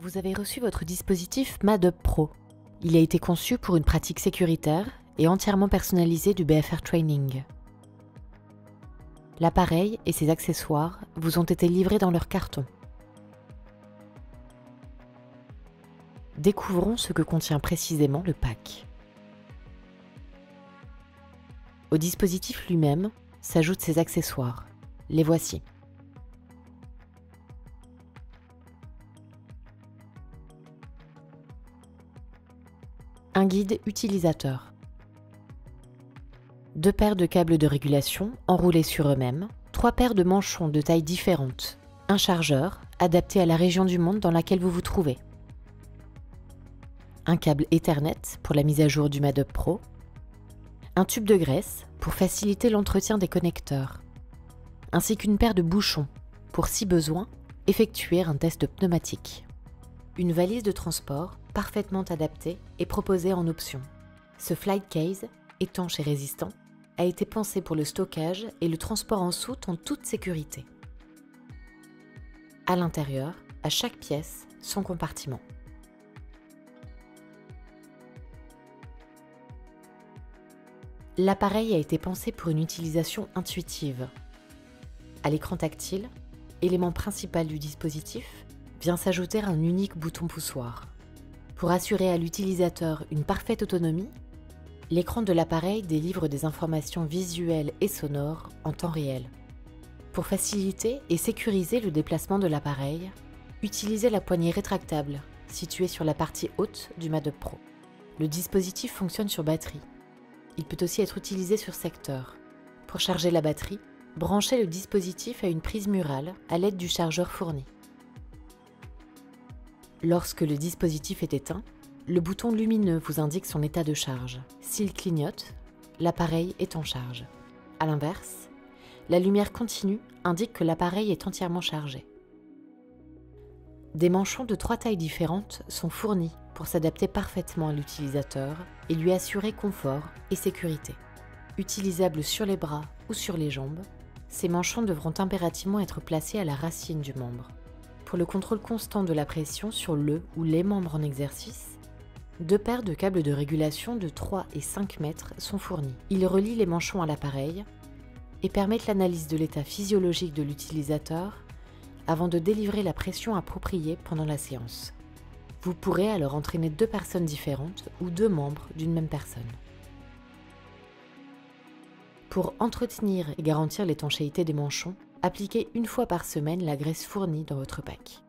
Vous avez reçu votre dispositif MADUP Pro. Il a été conçu pour une pratique sécuritaire et entièrement personnalisée du BFR Training. L'appareil et ses accessoires vous ont été livrés dans leur carton. Découvrons ce que contient précisément le pack. Au dispositif lui-même s'ajoutent ses accessoires. Les voici. Un guide utilisateur. 2 paires de câbles de régulation enroulés sur eux-mêmes, 3 paires de manchons de tailles différentes, un chargeur adapté à la région du monde dans laquelle vous vous trouvez, un câble Ethernet pour la mise à jour du MADUP Pro, un tube de graisse pour faciliter l'entretien des connecteurs, ainsi qu'une paire de bouchons pour, si besoin, effectuer un test pneumatique. Une valise de transport parfaitement adaptée est proposée en option. Ce flight case, étanche et résistant, a été pensé pour le stockage et le transport en soute en toute sécurité. À l'intérieur, à chaque pièce, son compartiment. L'appareil a été pensé pour une utilisation intuitive. À l'écran tactile, élément principal du dispositif, vient s'ajouter un unique bouton poussoir. Pour assurer à l'utilisateur une parfaite autonomie, l'écran de l'appareil délivre des informations visuelles et sonores en temps réel. Pour faciliter et sécuriser le déplacement de l'appareil, utilisez la poignée rétractable située sur la partie haute du MADUP Pro. Le dispositif fonctionne sur batterie. Il peut aussi être utilisé sur secteur. Pour charger la batterie, branchez le dispositif à une prise murale à l'aide du chargeur fourni. Lorsque le dispositif est éteint, le bouton lumineux vous indique son état de charge. S'il clignote, l'appareil est en charge. A l'inverse, la lumière continue indique que l'appareil est entièrement chargé. Des manchons de 3 tailles différentes sont fournis pour s'adapter parfaitement à l'utilisateur et lui assurer confort et sécurité. Utilisables sur les bras ou sur les jambes, ces manchons devront impérativement être placés à la racine du membre. Pour le contrôle constant de la pression sur le ou les membres en exercice, 2 paires de câbles de régulation de 3 et 5 mètres sont fournis. Ils relient les manchons à l'appareil et permettent l'analyse de l'état physiologique de l'utilisateur avant de délivrer la pression appropriée pendant la séance. Vous pourrez alors entraîner 2 personnes différentes ou 2 membres d'une même personne. Pour entretenir et garantir l'étanchéité des manchons, appliquez 1 fois par semaine la graisse fournie dans votre pack.